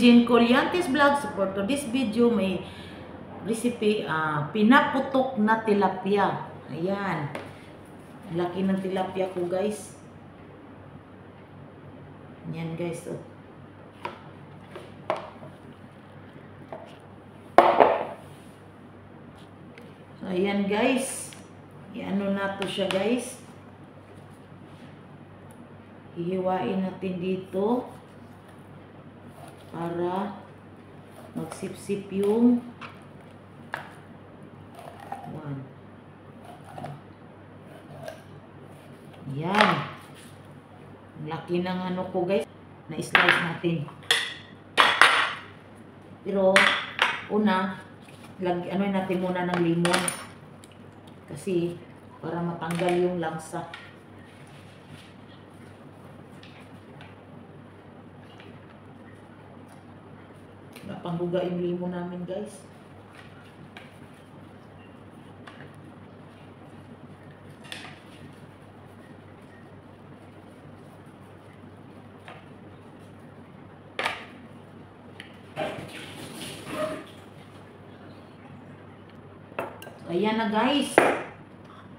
Jinjin Colyantes Vlog. For today's video, may recipe, pinaputok na tilapia. Ayan. Laki ng tilapia ko, guys. Ayan, guys. Oh. So, ayan, guys. I-ano na to siya, guys. Hihiwain natin dito para magsip-sip yung yan. Ang laki ng ano ko, guys. Na-slice natin. Pero una, ano natin muna ng limon. Kasi para matanggal yung langsa. Napangguga yung limon namin, guys. Ayan na, guys.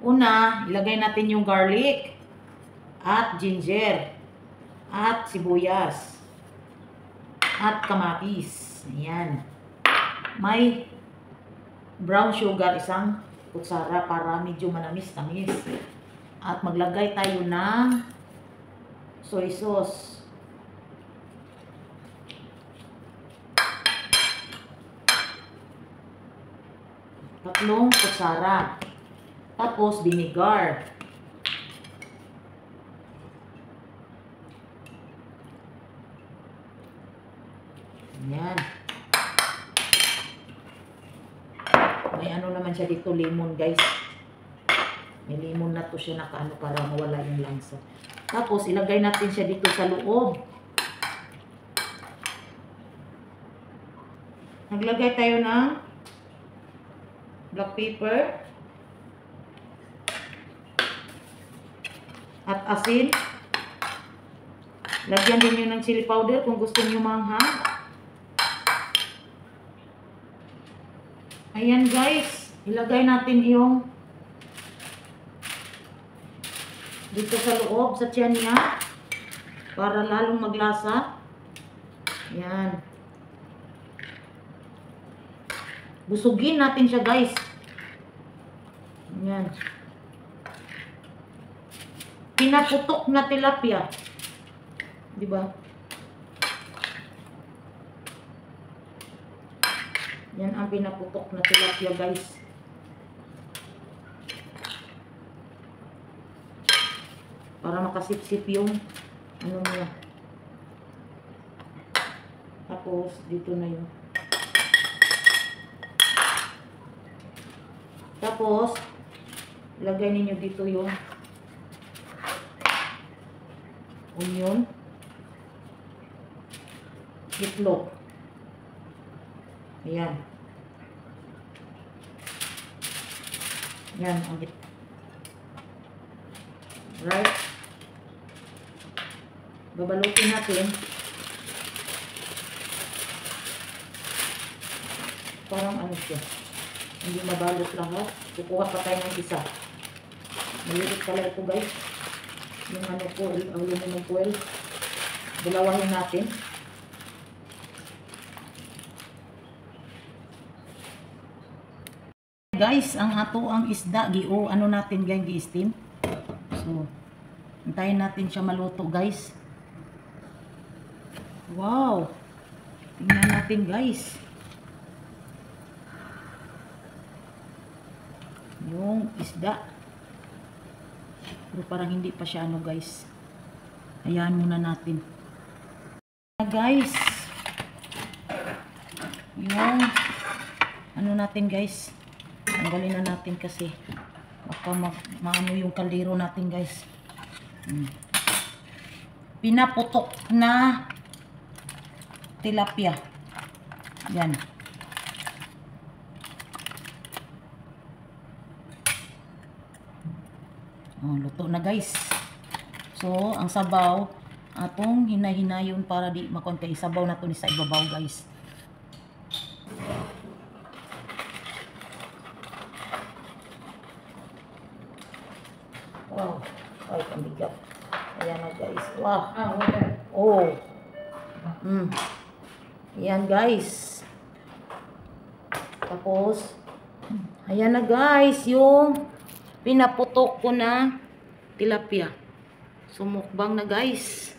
Una, ilagay natin yung garlic at ginger at sibuyas at kamatis. Ayan. May brown sugar, isang kutsara para medyo manamis-tamis. At maglagay tayo ng soy sauce. Tatlong kutsara. Tapos vinegar. Ayan. May ano naman siya dito, lemon, guys. May lemon na to siya nakaano para mawala yung langsa. Tapos ilagay natin siya dito sa loob. Naglagay tayo ng black pepper at asin. Lagyan din nyo ng chili powder kung gusto nyo manghang. Ayan, guys, ilagay natin yung dito sa loob, sa tiyan niya, para lalong maglasa. Ayan. Busugin natin siya, guys. Ayan. Pinaputok na tilapia. Diba? Yan ang pinaputok na tilapia, guys. Para makasip-sip yung ano niya. Tapos, dito na yun. Tapos, lagay ninyo dito yung onion, itlog. Ayan. Ayan. Right? Babalutin natin. Parang ano siya. Hindi mabalot lahat. Kukuha pa tayo ng isa. Maliit pala ito, guys. Yung ano po, aluminum foil. Dalawahin natin. Guys, ang ato ang isda, ano natin, guys, gi-steam. So, hintayin natin siya maluto, guys. Wow! Tingnan natin, guys. Yung isda. Pero parang hindi pa siya ano, guys. Hayaan muna natin. Guys. Yung ano natin, guys. Tanggalin na natin kasi baka maano yung kaldero natin, guys. Pinaputok na tilapia. Yan. Oh, luto na, guys. So, ang sabaw, atong hinay-hinayon para di makon kay isabaw na to ni sa ibabaw guys. Wow, ay pambigat. Ayan na guys. Wow. Oh. Ayan guys. Tapos, ayan na guys, yung pinaputok ko na tilapia. Sumukbang na guys.